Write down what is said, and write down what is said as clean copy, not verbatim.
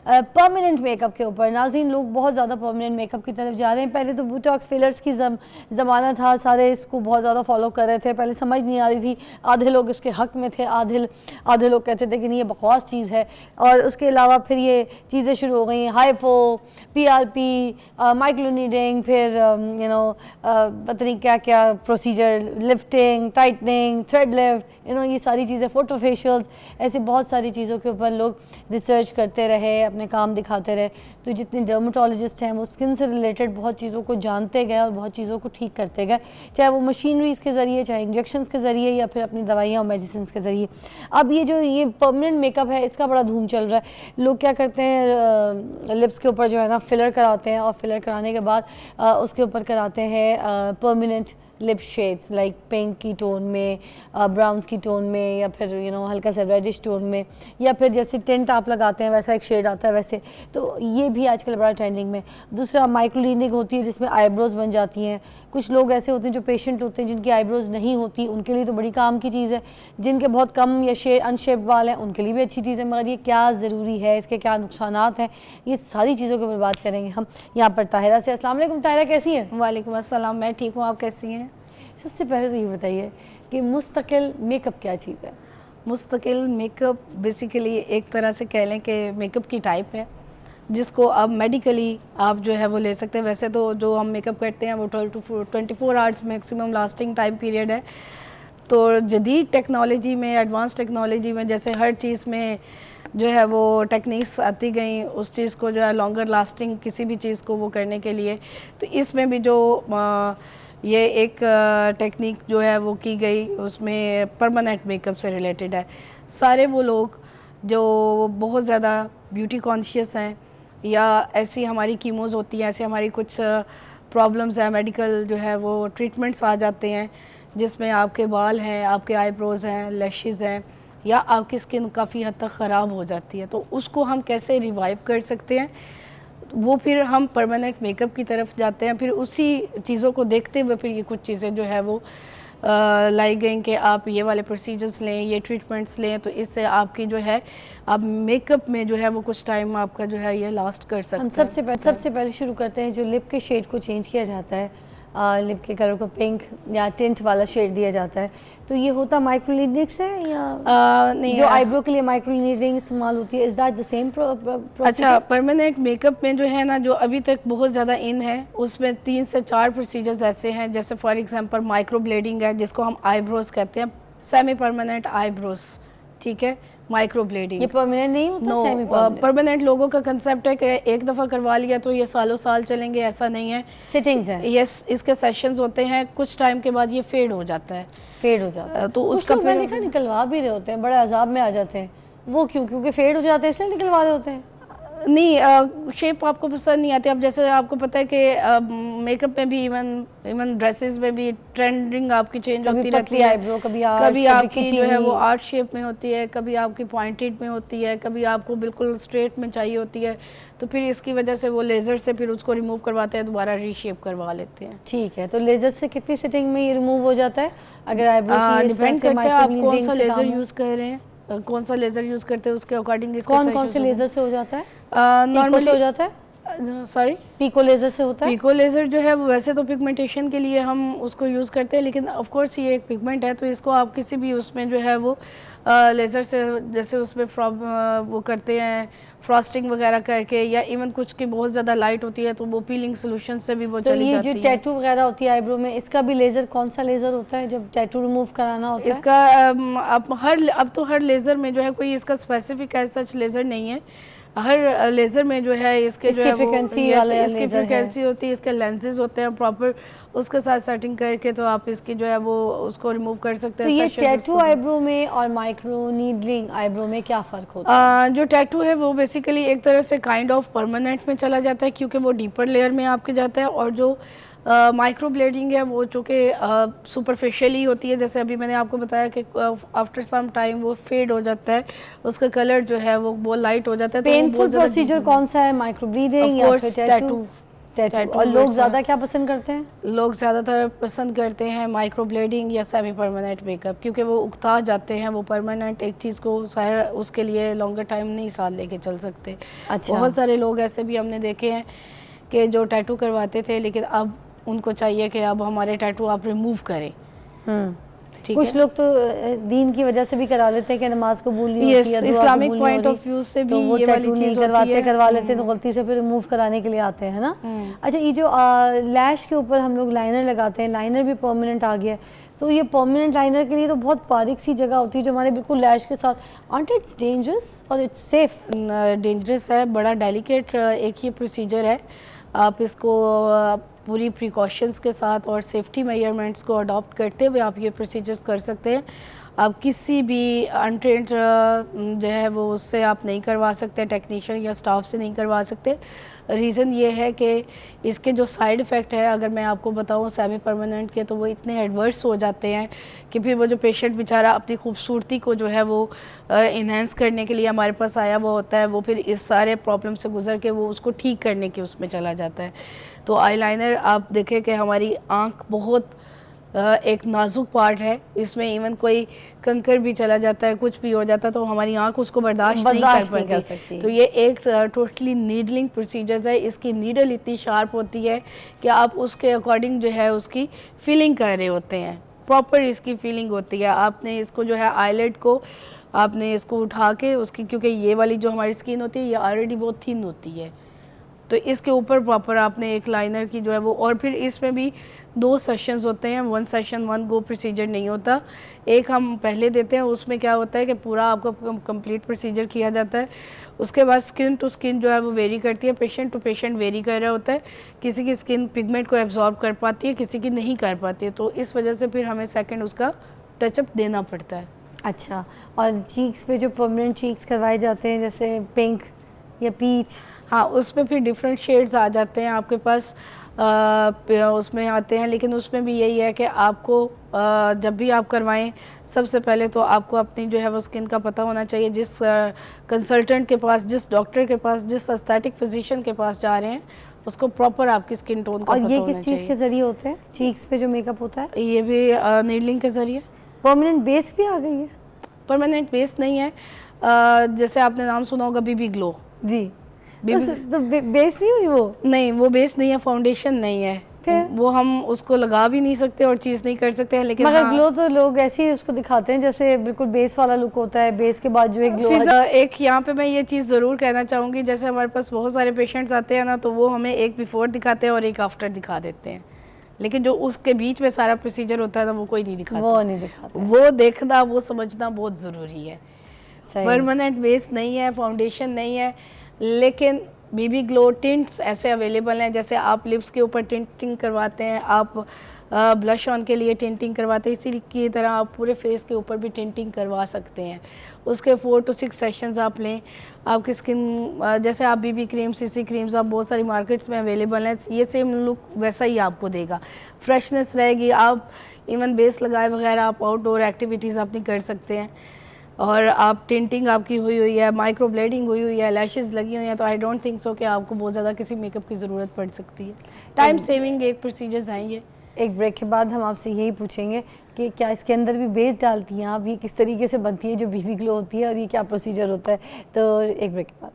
Permanent makeup के ऊपर नाज़रीन, लोग बहुत ज़्यादा परमानेंट मेकअप की तरफ जा रहे हैं। पहले तो बोटॉक्स फिलर्स की ज़माना था, सारे इसको बहुत ज़्यादा फॉलो कर रहे थे। पहले समझ नहीं आ रही थी, आधे लोग इसके हक में थे, आधे लोग कहते थे कि नहीं ये बकवास चीज़ है। और उसके अलावा फिर ये चीज़ें शुरू हो गई, हाइफो, PRP, माइक्रोनीडिंग, फिर पता नहीं क्या क्या procedure, lifting, tightening, thread lift, ये सारी चीज़ें, फोटो फेशियल्स, ऐसे बहुत सारी चीज़ों के ऊपर लोग रिसर्च करते रहे, अपने काम दिखाते रहे। तो जितने डर्माटोलॉजिस्ट हैं वो स्किन से रिलेटेड बहुत चीज़ों को जानते गए और बहुत चीज़ों को ठीक करते गए, चाहे वो मशीनरीज़ के ज़रिए, चाहे इंजेक्शंस के ज़रिए, या फिर अपनी दवाइयाँ और मेडिसिन के ज़रिए। अब ये परमानेंट मेकअप है, इसका बड़ा धूम चल रहा है। लोग क्या करते हैं, लिप्स के ऊपर जो है ना फिलर कराते हैं, और फिलर कराने के बाद उसके ऊपर कराते हैं permanent lip shades, like pink की टोन में, ब्राउन्स की टोन में, या फिर हल्का सा रेडिश टोन में, या फिर जैसे टिंट आप लगाते हैं वैसा एक शेड आता है वैसे। तो ये भी आजकल बड़ा ट्रेंडिंग में। दूसरा माइक्रोब्लेडिंग होती है, जिसमें आईब्रोज बन जाती हैं। कुछ लोग ऐसे होते हैं जो पेशेंट होते हैं जिनकी आईब्रोज नहीं होती, उनके लिए तो बड़ी काम की चीज़ है। जिनके बहुत कम या अनशेप्ड वाल हैं उनके लिए भी अच्छी चीज़ है, मगर ये क्या ज़रूरी है, इसके क्या नुकसानात हैं, ये सारी चीज़ों के ऊपर बात करेंगे हम यहाँ पर ताहिरा से। अस्सलाम वालेकुम ताहिरा, कैसी हैं? वालेकुम अस्सलाम, मैं ठीक हूँ, आप कैसी हैं? सबसे पहले तो ये बताइए कि मुस्तकिल मेकअप क्या चीज़ है? मुस्तकिल मेकअप बेसिकली एक तरह से कह लें कि मेकअप की टाइप है, जिसको अब मेडिकली आप जो है वो ले सकते हैं। वैसे तो जो हम मेकअप करते हैं वो 12 to 24 hours maximum lasting time period है। तो जदीद टेक्नोलॉजी में, एडवांस टेक्नोलॉजी में, जैसे हर चीज़ में जो है वो टेक्निक्स आती गई उस चीज़ को जो है लॉन्गर लास्टिंग किसी भी चीज़ को वो करने के लिए। तो इसमें भी जो ये एक टेक्निक जो है वो की गई, उसमें परमानेंट मेकअप से रिलेटेड है। सारे वो लोग जो बहुत ज़्यादा ब्यूटी कॉन्शियस हैं, या ऐसी हमारी कीमोज़ होती हैं, ऐसी हमारी कुछ प्रॉब्लम्स हैं, मेडिकल जो है वो ट्रीटमेंट्स आ जाते हैं जिसमें आपके बाल हैं, आपके आईब्रोज हैं, लैशेज़ हैं, या आपकी स्किन काफ़ी हद तक ख़राब हो जाती है। तो उसको हम कैसे रिवाइव कर सकते हैं, वो फिर हम परमानेंट मेकअप की तरफ जाते हैं। फिर उसी चीज़ों को देखते हुए फिर ये कुछ चीज़ें जो है वो लाई गई कि आप ये वाले प्रोसीजर्स लें, ये ट्रीटमेंट्स लें, तो इससे आपकी जो है आप मेकअप में जो है वो कुछ टाइम आपका जो है ये लास्ट कर सकते हैं। हम सबसे पहले शुरू करते हैं, जो लिप के शेड को चेंज किया जाता है, लिप के कलर को पिंक या टिंट वाला शेड दिया जाता है, तो ये होता माइक्रोनीडिंग से, या नहीं जो आईब्रो के लिए माइक्रोनीडिंग इस्तेमाल होती है, is that the same process? अच्छा, परमानेंट मेकअप में जो है ना, जो अभी तक बहुत ज़्यादा इन है, उसमें 3 से 4 प्रोसीजर्स ऐसे हैं। जैसे फॉर एग्जांपल माइक्रोब्लेडिंग है, जिसको हम आईब्रोज कहते हैं, सेमी परमानेंट आईब्रोज, ठीक है। माइक्रोब्लेडिंग ये परमानेंट नहीं होता? No, semi permanent. परमानेंट लोगों का कंसेप्ट है कि एक दफ़ा करवा लिया तो ये सालों साल चलेंगे, ऐसा नहीं है। सिटिंग्स है, यस, इसके सेशंस होते हैं, कुछ टाइम के बाद ये फेड हो जाता है। फेड हो जाता है, तो उसका मैंने देखा निकलवा भी रहे होते हैं, बड़े अजाब में आ जाते हैं। वो क्यों? क्योंकि फेड हो जाते हैं इसलिए निकलवा रहे होते हैं? नहीं, शेप आपको पसंद नहीं आती। अब जैसे आपको पता है कि मेकअप में भी, इवन ड्रेसेस में भी ट्रेंडिंग आपकी चेंज होती रहती है। आईब्रो कभी आपकी जो है वो आर्ट शेप में होती है, कभी आपकी पॉइंटेड में होती है, कभी आपको बिल्कुल स्ट्रेट में चाहिए होती है। तो फिर इसकी वजह से वो लेज़र से फिर उसको रिमूव करवाते हैं, दोबारा रीशेप करवा लेते हैं। ठीक है, तो लेज़र से कितनी सिटिंग में ये रिमूव हो जाता है? अगर आईब्रो की डिपेंड करता है आप कौन सा लेज़र यूज़ कर रहे हैं, कौन सा लेज़र यूज़ करते हैं, उसके अकॉर्डिंग कौन से लेज़र से हो जाता है? नॉर्मली हो जाता है, सॉरी, पीको लेज़र से होता है। पीको लेज़र जो है वैसे तो पिगमेंटेशन के लिए हम उसको यूज़ करते हैं, लेकिन ऑफ कोर्स ये एक पिगमेंट है, तो इसको आप किसी भी उसमें जो है वो लेज़र से, जैसे उसमें वो करते हैं फ्रॉस्टिंग वगैरह करके, या इवन कुछ की बहुत ज़्यादा लाइट होती है तो वो पीलिंग सोल्यूशन से भी वो चली जाती है। जो टैटू वगैरह होती है आईब्रो में, इसका भी लेज़र कौन सा लेज़र होता है जब टैटू रिमूव कराना होता है? इसका अब तो हर लेज़र में जो है कोई इसका स्पेसिफिक ऐसा लेज़र नहीं है। हर लेज़र में जो है इसके जो है फ्रीक्वेंसी होती है, इसके लेंसेज होते हैं प्रॉपर, उसके साथ सेटिंग करके तो आप इसकी जो है वो उसको रिमूव कर सकते हैं। तो ये टैटू आईब्रो में और माइक्रो नीडलिंग आईब्रो में क्या फ़र्क होता है? जो टैटू है वो बेसिकली एक तरह से काइंड ऑफ परमानेंट में चला जाता है, क्योंकि वो डीपर लेयर में आपके जाता है। और जो माइक्रो ब्लेडिंग है वो चूँकि सुपरफिशियली होती है, जैसे अभी मैंने आपको बताया कि आफ्टर सम टाइम वो फेड हो जाता है, उसका कलर जो है वो लाइट हो जाता है। पेनफुल प्रोसीजर कौन सा है, माइक्रो ब्लीडिंग या फिर टैटू? टैटू। टैटू और लोग वैसा- ज़्यादा क्या पसंद करते हैं? लोग ज़्यादातर पसंद करते हैं माइक्रो ब्लेडिंग या सेमी परमानेंट मेकअप, क्योंकि वो उगता जाते हैं। वो परमानेंट एक चीज़ को सारा उसके लिए लॉन्गर टाइम नहीं साथ लेके चल सकते। अच्छा। बहुत सारे लोग ऐसे भी हमने देखे हैं कि जो टैटू करवाते थे, लेकिन अब उनको चाहिए कि अब हमारे टैटू आप रिमूव करें। ठीक कुछ है। लोग तो दीन की वजह से भी करा लेते हैं कि नमाज कबूल नहीं Yes, होती या दुआ इस्लामिक कबूल नहीं point हो of view से रही, तो भी वो ये वाली टैटू नहीं चीज़ होती है। करवा लेते हैं, तो गलती से फिर रिमूव कराने के लिए आते हैं, है ना। अच्छा, ये जो लैश के ऊपर हम लोग लाइनर लगाते हैं, लाइनर भी परमानेंट आ गया है, तो ये परमानेंट लाइनर के लिए तो बहुत बारीक सी जगह होती है जो हमारे बिल्कुल लैश के साथ, आंट इट्स डेंजरस और इट्स सेफ? डेंजरस है, बड़ा डेलिकेट एक ही प्रोसीजर है। आप इसको पूरी प्रिकॉशंस के साथ और सेफ्टी मेजरमेंट्स को अडॉप्ट करते हुए आप ये प्रोसीजर्स कर सकते हैं। आप किसी भी अनट्रेंड जो है वो उससे आप नहीं करवा सकते, टेक्नीशियन या स्टाफ से नहीं करवा सकते। रीज़न ये है कि इसके जो साइड इफ़ेक्ट है, अगर मैं आपको बताऊं सेमी परमानेंट के, तो वो इतने एडवर्स हो जाते हैं कि फिर वो जो पेशेंट बेचारा अपनी खूबसूरती को जो है वो इन्हेंस करने के लिए हमारे पास आया हुआ होता है, वो फिर इस सारे प्रॉब्लम से गुजर के वो उसको ठीक करने के उसमें चला जाता है। तो आईलाइनर आप देखें कि हमारी आँख बहुत एक नाजुक पार्ट है, इसमें इवन कोई कंकर भी चला जाता है, कुछ भी हो जाता है, तो हमारी आंख उसको बर्दाश्त नहीं कर सकती। तो ये एक टोटली नीडलिंग प्रोसीजर है। इसकी नीडल इतनी शार्प होती है कि आप उसके अकॉर्डिंग जो है उसकी फीलिंग कर रहे होते हैं, प्रॉपर इसकी फीलिंग होती है। आपने इसको जो है आईलेट को आपने इसको उठा के उसकी, क्योंकि ये वाली जो हमारी स्किन होती है ये ऑलरेडी बहुत थिन होती है, तो इसके ऊपर प्रॉपर आपने एक लाइनर की जो है वो, और फिर इसमें भी 2 सेशंस होते हैं, 1 सेशन 1 गो प्रोसीजर नहीं होता। एक हम पहले देते हैं, उसमें क्या होता है कि पूरा आपको कंप्लीट प्रोसीजर किया जाता है। उसके बाद स्किन टू स्किन जो है वो वेरी करती है, पेशेंट टू पेशेंट वेरी कर रहा होता है। किसी की स्किन पिगमेंट को एब्जॉर्ब कर पाती है, किसी की नहीं कर पाती है, तो इस वजह से फिर हमें सेकेंड उसका टचअप देना पड़ता है। अच्छा, और चीक्स पे जो परमानेंट चीक्स करवाए जाते हैं जैसे पिंक या पीच, हाँ, उसमें फिर डिफरेंट शेड्स आ जाते हैं आपके पास, उसमें आते हैं, लेकिन उसमें भी यही है कि आपको जब भी आप करवाएं, सबसे पहले तो आपको अपनी जो है वो स्किन का पता होना चाहिए। जिस कंसल्टेंट के पास, जिस डॉक्टर के पास, जिस एस्थेटिक फिजिशियन के पास जा रहे हैं, उसको प्रॉपर आपकी स्किन टोन का और पता ये होना किस चीज़ के ज़रिए होते हैं चीक्स पे जो मेकअप होता है? ये भी नीडलिंग के ज़रिए। परमानेंट बेस भी आ गई है? परमानेंट बेस नहीं है, जैसे आपने नाम सुना होगा बीबी ग्लो। जी, तो बेस नहीं हुई वो? नहीं, वो बेस नहीं है, फाउंडेशन नहीं है, फिर वो हम उसको लगा भी नहीं सकते और चीज़ नहीं कर सकते हैं। लेकिन मगर हाँ, ग्लो तो लोग ऐसे ही उसको दिखाते हैं जैसे बिल्कुल बेस वाला लुक होता है, बेस के बाद जो एक ग्लो। एक यहाँ पे मैं ये चीज़ ज़रूर कहना चाहूँगी, जैसे हमारे पास बहुत सारे पेशेंट्स आते हैं ना, तो वो हमें एक बिफोर दिखाते हैं और एक आफ्टर दिखा देते हैं, लेकिन जो उसके बीच में सारा प्रोसीजर होता है ना, वो कोई नहीं दिखाता। वो नहीं दिखाते। वो देखना, वो समझना बहुत ज़रूरी है। सही। परमानेंट बेस नहीं है, फाउंडेशन नहीं है, लेकिन बीबी ग्लो टिंट्स ऐसे अवेलेबल हैं। जैसे आप लिप्स के ऊपर टिंटिंग करवाते हैं, आप ब्लश ऑन के लिए टिंटिंग करवाते हैं, इसी की तरह आप पूरे फेस के ऊपर भी टिंटिंग करवा सकते हैं। उसके 4 to 6 सेशंस आप लें, आपकी स्किन जैसे आप बीबी क्रीम, सीसी क्रीम्स आप बहुत सारी मार्केट्स में अवेलेबल हैं, ये सेम लुक वैसा ही आपको देगा, फ्रेशनेस रहेगी। आप इवन बेस लगाए बगैर आप आउटडोर एक्टिविटीज़ अपनी कर सकते हैं, और आप टिंटिंग आपकी हुई है, माइक्रो ब्लेडिंग हुई है, लैशेस लगी हुई हैं, तो आई डोंट थिंक सो कि आपको बहुत ज़्यादा किसी मेकअप की ज़रूरत पड़ सकती है। टाइम सेविंग एक प्रोसीजर्स हैं ये। एक ब्रेक के बाद हम आपसे यही पूछेंगे कि क्या इसके अंदर भी बेस डालती हैं आप, ये किस तरीके से बनती है जो बीबी ग्लो होती है, और ये क्या प्रोसीजर होता है, तो एक ब्रेक के बाद।